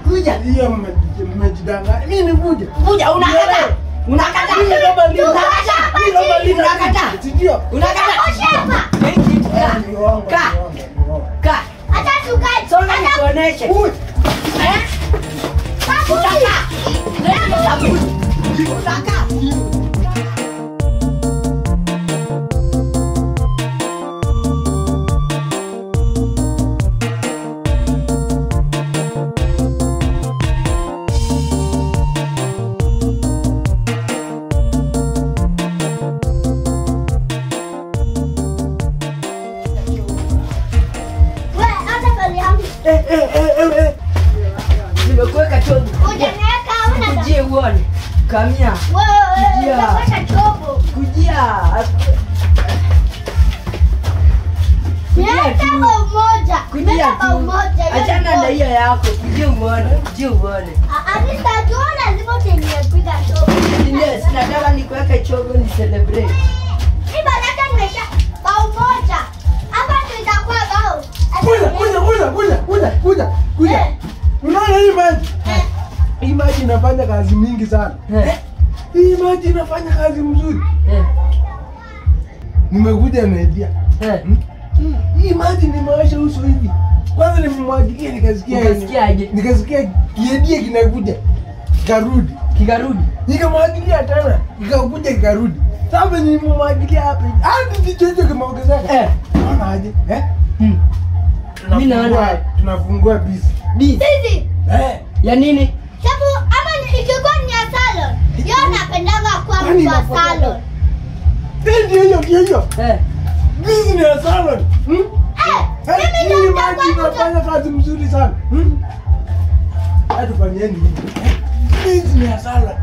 Kuja. Hiyo mmejidanga. Mimi kuja. Kuja unakataa. Unakataa. Unakataa. Ndio. Unakataa. Ka. Acha tukae. Songa nikuoneshe. Eh? Utaka. Utaka. Nimekuweka chobo. Hujaniweka una. Kujie uone. Kamia. Wewe unaweka chobo. Kujia. Niweka umoja. Kujia tu. Achana na hiyo yako. Kujia uone. Kujia uone. Anita tuona lazima utanipiga chobo. Yes, nataka nikuweke chobo ni celebrate. Iba dada nimesha bao moja. Hapa ndio itakuwa bao. Kuja. Unaona hii maji? Hii maji inafanya kazi mingi sana. Hii maji inafanya kazi mzuri. Nimekuja na idea. Hii maji nimeosha uso hivi. Kwanza nimemwagilia nikasikia kiedie kinakuja. Kikarudi. Nikamwagilia tena. Kikakuja kikarudi. Sasa nimemwagilia hapa. Hadi kichocho kimeongezeka. Unaona aje? Mimi naona tunafungua bisi. Sisi. Ya nini? Sababu ama ikikuwa ni ya salon. Yeye anapendanga kwa mtu wa salon. Ndio hiyo. Bisi ni ya salon. Mimi Hii maji inafanya kazi mzuri sana. Hadi fanyeni hivi. Bisi ni ya salon.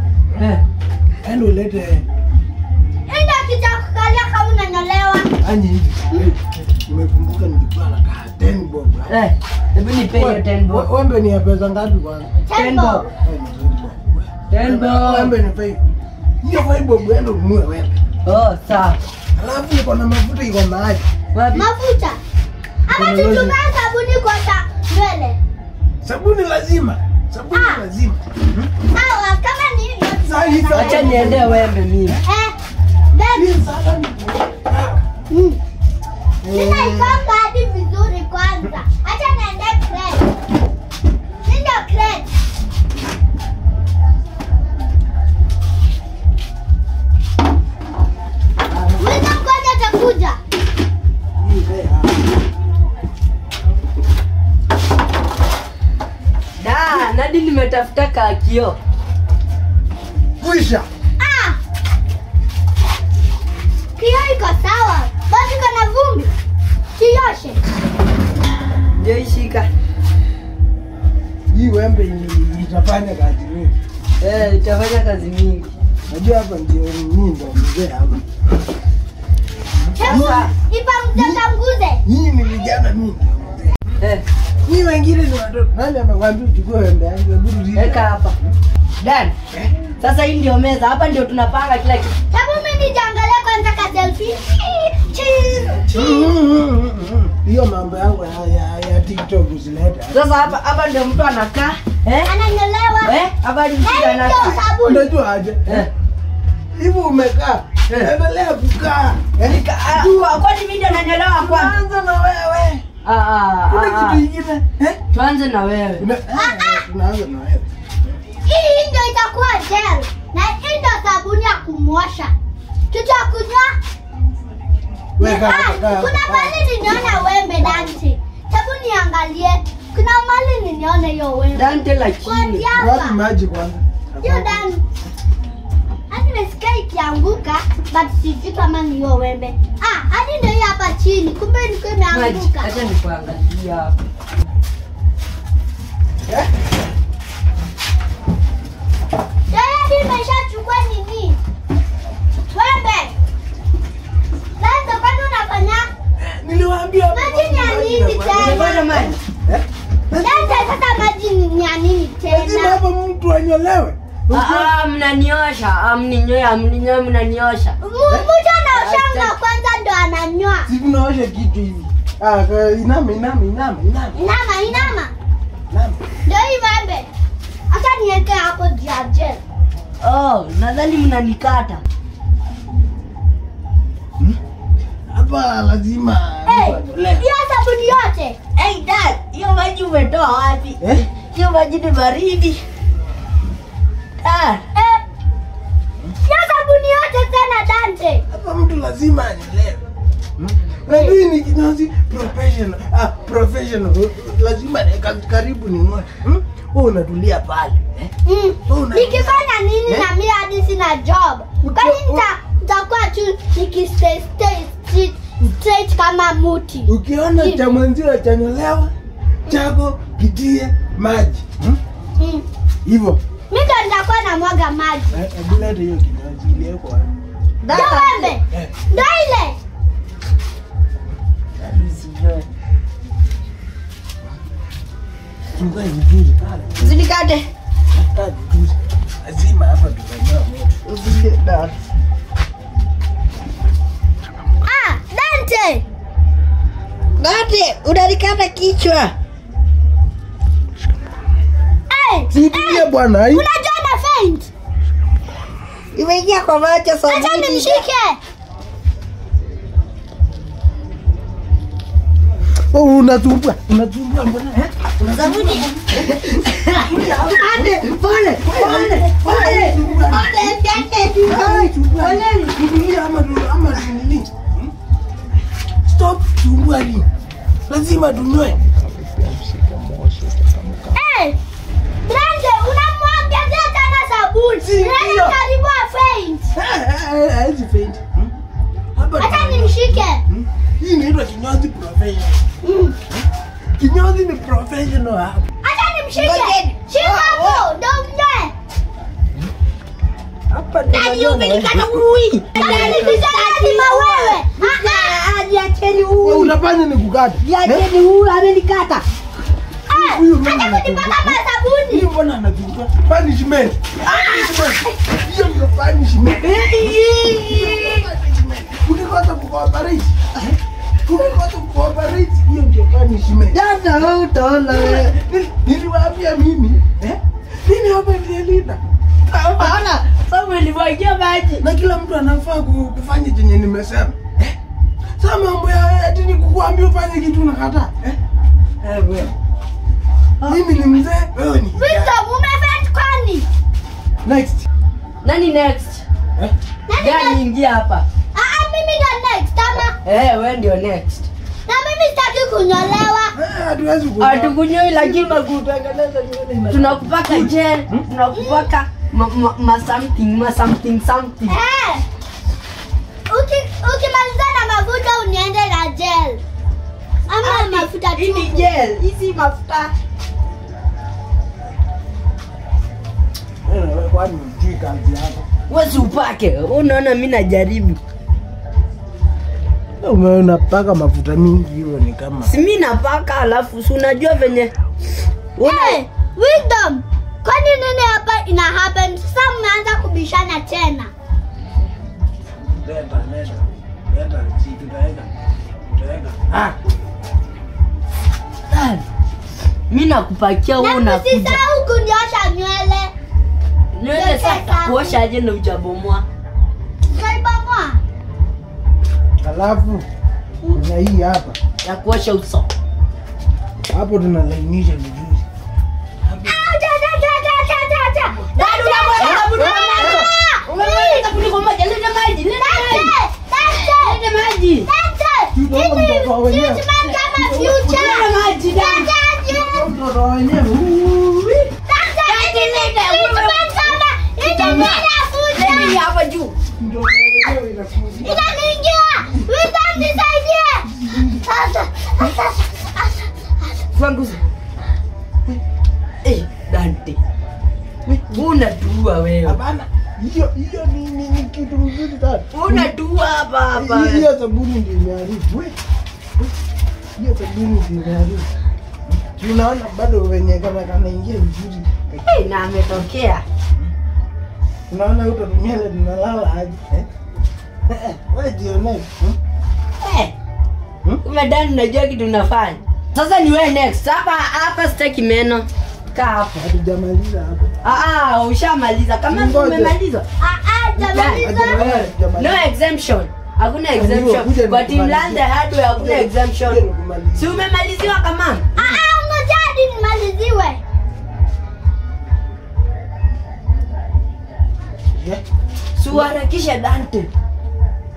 Endo lete. Enda kitakukalia kama unanyolewa. Anyi hivi. Nimekumbuka nilikuwa na 10 bob. Hebu nipe hiyo 10 bob. Wembe ni ya pesa ngapi kwanza? 10 bob. 10 bob. Wembe ni 5. Hiyo 5 bob endo ununue wembe. Oh, sawa. Alafu niko na mafuta iko mahali. Wapi? Mafuta. Ama tutumie sabuni kwa nywele. Sabuni lazima. Sawa, kama ni hivyo. Acha niende wembe mimi. Nina ipanga hadi vizuri kwanza. Acha niende crate. Ndio crate. Wewe ngoja atakuja. Nadi nimetafuta kakio. Kuisha. Kio iko sawa. Basi kana vumbi. Kioshe. Ndio ishika. Hii wembe itafanya kazi mingi. Itafanya kazi mingi. Najua hapa ndio mimi ndo mzee hapa. Hebu ipanguze. Hii ni vijana mingi. Hii wengine ni watoto. Nani amekwambia uchukue wembe yangu? Hebu weka hapa. Dan. Sasa hii ndio meza. Hapa ndio tunapanga kila kitu. Hebu mimi nijiangalie kwanza ka selfie. Hiyo mambo yangu ya TikTok usilete. Sasa hapa ndio mtu anakaa. Ananyolewa. Hapa ndio mtu anakaa. Unajua aje? Hivi umekaa. Endelea kukaa. Kwani mimi ndio nanyolewa kwa? Anza na wewe. Kuna kitu kingine? Tuanze na wewe. Tunaanza na wewe. Hii ndio itakuwa gel. Na hii ndio sabuni ya kumwosha. Kitu ya kunywa. Kuna pale niliona wembe Dante. Hebu niangalie. Kuna mali niliona hiyo wembe. Dante la chini. Wapi maji kwanza? Hiyo Dante. Hadi nimesikia ikianguka, but sijui kama ni hiyo wembe. Hadi ndio hii hapa chini. Kumbe ilikuwa imeanguka. Acha nikuangalie hapa. Yeye nimeshachukua nini? Wembe. Sasa kwani unafanya? Niliwaambia maji ni ya nini tena? Maji. Sasa maji ni ya nini tena? Lazima hapa mtu anyolewe. Mnaniosha, mnaniosha. Mtu anaoshanga kwanza ndo ananyoa. Si tunaosha kitu hivi. Inama. Inama. Oh, nadhani mnanikata. Hapa lazima. Hiyo sabuni yote. Hey dad, hiyo maji umetoa wapi? Hiyo maji ni baridi. Hiyo sabuni yote tena Dante. Hapa mtu lazima anielewe. Najui ni kinyozi professional. Lazima karibu ni mmoja. Wewe unatulia pale. Nikifanya nini na mimi hadi sina job? Kwani nitakuwa tu nikistay straight kama muti. Ukiona cha mwenzio chanyolewa, chako kitie maji. Hivyo. Mimi ndo nitakuwa na mwaga maji. Bila hiyo kinyozi ile kwa. Ndio wembe. Ndio ile. Chunga vizuri pale. Usinikate. Kata vizuri. Lazima hapa tufanyia moto. Usinikate. Dante. Dante, unanikata kichwa. Sikia bwana. Unajua na faint. Imeingia kwa macho sana. Acha nimshike. Unatumbua mbona Sabuni. Ande, pole. Stop tumbali. Lazima tunywe. Dante, unamwongezea tena sabuni. Nani karibu faint? Haezi faint. Acha nimshike. Hii inaitwa kinyozi professional. Kinyozi ni professional hapa. Acha nimshike. Shika hapo, ndio mnywe. Hapa Nani umenikata ui? Nani lazima wewe? Acheni huyu. Unafanya ni kukata. Acheni huyu amenikata. Acha kunipaka sabuni. Hii mbona anachukua punishment? Hiyo ndio punishment. Ukikosa kucooperate. Hiyo ndio punishment. Dada wewe utaona wewe. Niliwaambia mimi, mimi hapa ndiye leader. Hapana, sababu nilimwagia maji. Na kila mtu anafaa kufanya chenye nimesema. Sasa mambo ya ati nikukuambia ufanye kitu unakataa. Wewe. Mimi ni mzee, wewe ni. Wisdom, umefanya kwani? Next. Nani next? Gani ingia hapa? Mimi ndo next ama? Wewe ndio next. Na mimi sitaki kunyolewa. Hatuwezi kunywa. Hatukunyoi lakini kutengeneza nywele. Tunakupaka gel, tunakupaka something. Ukimaliza na mafuta uniende na gel. Ama mafuta tu. Hii gel, hizi mafuta. Wewe kwani unajui kazi hapa? Wewe upake. Unaona mimi najaribu. Unapaka mafuta mingi hivyo ni kama. Si mimi napaka alafu si unajua venye. Wisdom. Kwani nini hapa ina happen? Sasa mmeanza kubishana tena. Leta. Si tutaweka. Mimi nakupakia wewe unakuja. Usisahau kunyosha nywele. Nywele sasa kuosha aje na ujabomoa. Kaibomoa. Alafu na hii hapa. Ya kuosha uso. Hapo tunalainisha vizuri. Dante. Unatua wewe. Hapana. Hiyo ni kitu mzuri sana. Unatua hapa. Hiyo sabuni ndio imeharibu. Hiyo sabuni ndio imeharibu. Tunaona bado wenye kama ingia vizuri. Na ametokea. Unaona utatumia ile tunalala aje. Wewe jione. Umedani unajua kitu unafanya. Sasa ni wewe next. Hapa sitaki meno. kaa hapo. Hatujamaliza hapo. Ushamaliza. Kama umemaliza. Jamaliza. No exemption. Hakuna exemption. Kwa team land hardware hakuna exemption. Si umemaliziwa kama? Ngoja hadi nimaliziwe. Suharakisha Dante.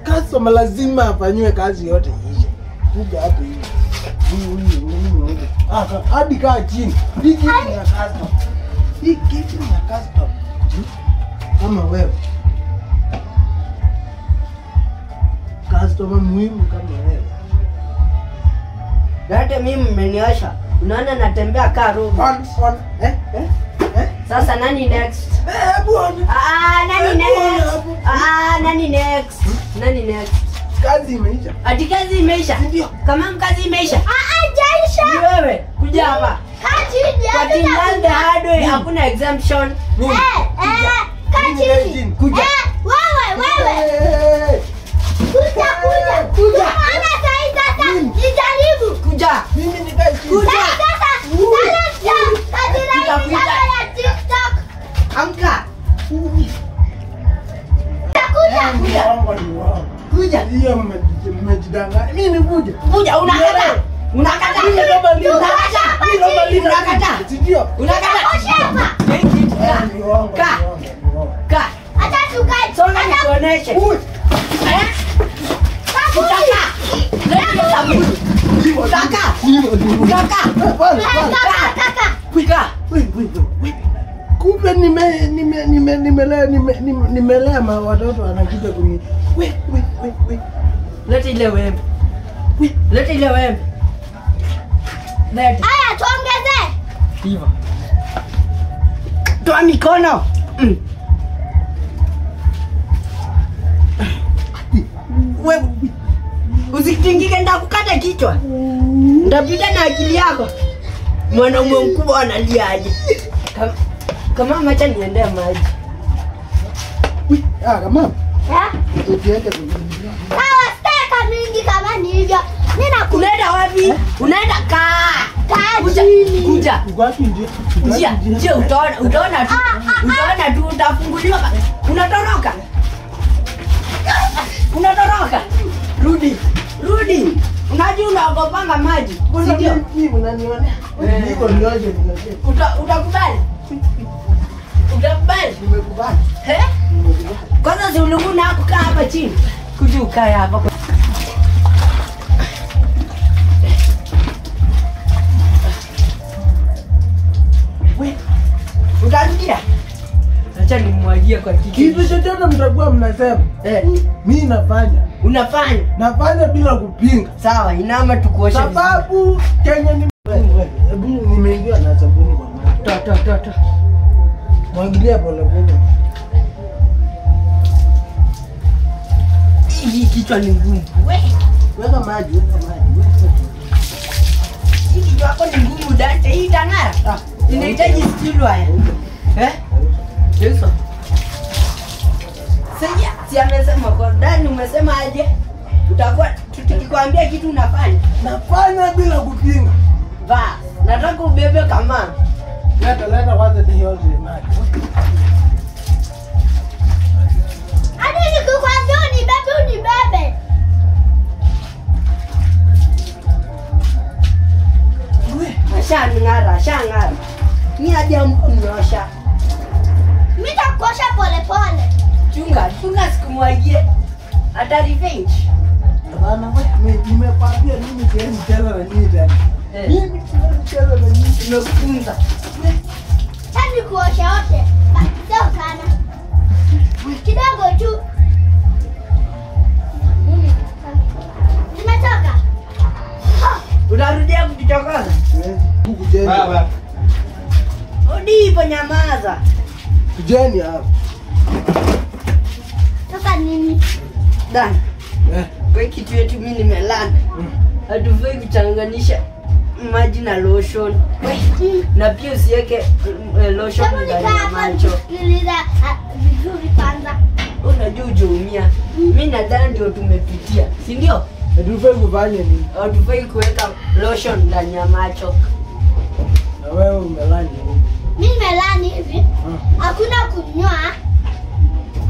Customer lazima afanywe kazi yote ishe. Kuja hapo hivi. Hadi kaa chini. Hii kitu ni ya customer. Hii kitu ni ya customer. Kama wewe. Customer muhimu kama wewe. Dante mimi mmeniosha. Unaona natembea kaa robo. Sasa nani next? Nani next? Nani next? Kazi imeisha. Ati kazi imeisha? Ndio. Kama kazi imeisha? Jaisha. Ni wewe kuja hapa. Kachini. Kwa team land hardware hakuna exemption. Kachini. Kuja. Wewe. Kuja. Ana sasa. Nijaribu. Kuja. Mimi nikae chini. Kuja. Sasa. Kadira ya TikTok. Amka. Kuja. Hiyo mmejidanganya. Mimi nikuja. Kuja unakata. Unakata. Ndio. Ka. Acha tukae. Songa nikuoneshe. Kumbe nimelea watoto wanakuja kuni. Leta ile wembe. Leta ile wembe. Leta. Aya tuongeze. Hivyo. Toa mikono. Wewe usitingike ndakukata kichwa. Ndapita na akili yako. Mwanaume mkubwa analiaje? Kama macha niende maji. Kama. Ukienda Sawa steka mingi kama ni hivyo. Unaenda wapi? Unaenda kaa chini. Kuja. Njia utaona tu. Utaona tu utafunguliwa. Unatoroka. Rudi. Unajua unaogopanga maji. Ndio. Unaniona? Niko nioje niletee. Utakubali? Nimekubali. Kwanza si ulikuwa kukaa hapa chini. Kuja ukae hapa. Utarudia. Acha nimwagie kwa kitu. Kitu chochote mtakuwa mnasema. Mimi nafanya. Unafanya? Nafanya bila kupinga. Sawa, inama tukuoshe. Sababu Kenya ni hebu nimeingia na sabuni kwa maji. Toa. Mwangilia pole pole. Hii kichwa ni ngumu. Weka maji. Hii kichwa yako ni ngumu Dante. Hii tangara. Inahitaji skill haya. Yeso. Sasa si amesema kwa ndani umesema aje? Utakuwa tukikwambia kitu unafanya. Nafanya bila kupinga. Va, nataka ubebe kama. Leta kwanza hiyo maji. Hadi nikukwambia unibebe. Shangara. Ni hadi amkunyosha. Mimi nitakosha pole pole. Chunga sikumwagie. Hata revenge. Bana wewe nimekwambia mimi siwezi cheza na nyinyi tena. Mimi siwezi cheza na nyinyi. Nimekufunza. Tani kuosha wote. Sio sana. Kidogo tu. Nimetoka. Utarudia kutuchokoza? Baba. Odipo nyamaza. Kujeni hapa. Toka nini? Dan. Kwa kitu yetu mimi nimelala. Hatufai kuchanganisha maji na lotion. Na pia usiweke lotion ndani ya macho. Sikiliza vizuri kwanza. Unajua ujaumia. Mimi na Dan ndio tumepitia, si ndio? Hatufai kufanya nini? Hatufai kuweka lotion ndani ya macho. Na wewe umelala. hakuna kunyoa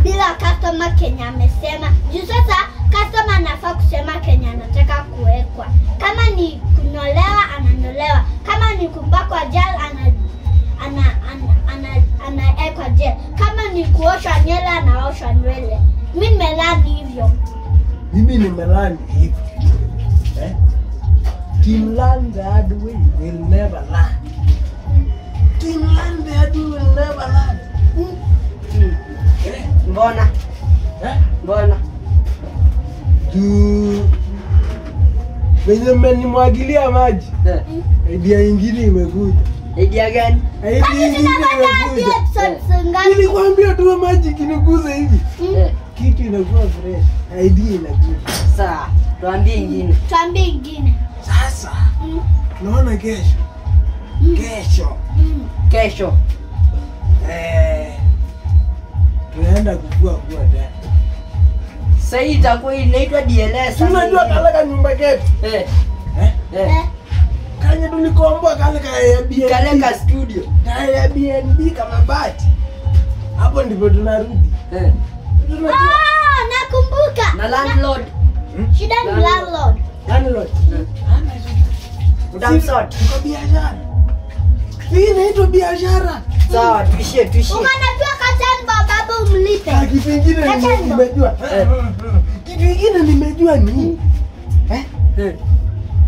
bila customer Kenya amesema. Juu sasa customer anafaa kusema Kenya anataka kuwekwa. Kama ni kunyolewa ananyolewa. Kama ni kupakwa gel anaekwa gel. Kama ni kuoshwa nywele anaoshwa nywele. Mimi nimelani hivyo. Mimi nimelani hivyo. Team learn the hard way will never learn. Team learn the hard way will never learn. Mbona? Mbona? Wenye mmenimwagilia maji. Idea nyingine imekuja. Idea gani? Idea nyingine imekuja. Nilikwambia tu maji kiniguza hivi. Kitu inakuwa fresh. Idea inakuja. Sawa, tuambie ingine. Tuambie ingine. Sasa. Naona kesho. Kesho. Tunaenda kukua tena. Sasa hii itakuwa inaitwa DLS. Unajua kale nyumba yetu. Kanya tulikomboa kale ka Airbnb. Kale ka studio. Ka Airbnb kama bati. Hapo ndipo tunarudi. Nakumbuka. Na landlord. Shida ni landlord. Landlord. Utamsort. Kwa biashara. Hii inaitwa biashara. Sawa, tuishie. Unanajua kachani baba umlipe. Kitu kingine nimejua. Kitu kingine nimejua ni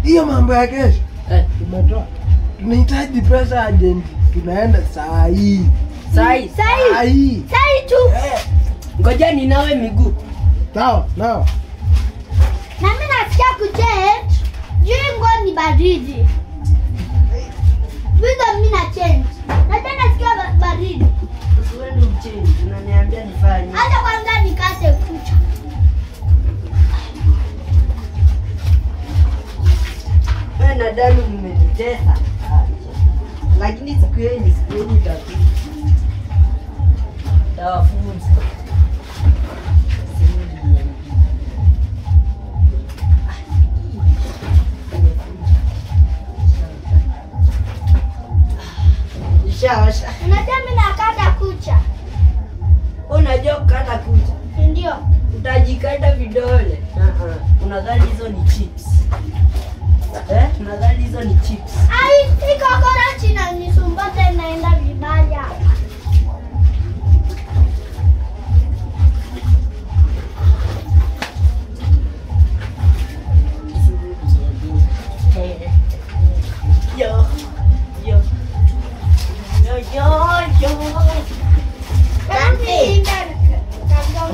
hiyo mambo ya kesho. Tumetoa. Tunahitaji pesa agent. Tunaenda saa hii. Saa hii tu. Ngoja ninawe miguu. Sawa. Na mimi nasikia kuchange. Juu nguo ni baridi. Bila mimi na change. Na tena nasikia baridi. Usiende uchange. Unaniambia nifanye. Hata kwanza nikate kucha. Wewe na Dani mmenitesa. Lakini siku yenu itafika. Tawafunza. Unajua mimi nakata kucha. Unajua kukata kucha? Ndio. Utajikata vidole. Unadhani hizo ni chips? Unadhani hizo ni chips? Ai, iko korachi na nisumbate naenda vibaya.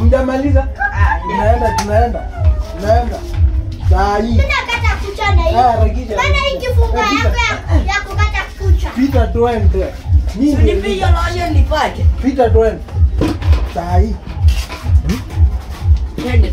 Mjamaliza? Tunaenda. Saa hii. Mimi nakata kucha na hii. Maana hii kifungo yako ya kukata kucha. Pita twende. Nipe hiyo lotion nipate. Pita twende. Saa hii. Twende.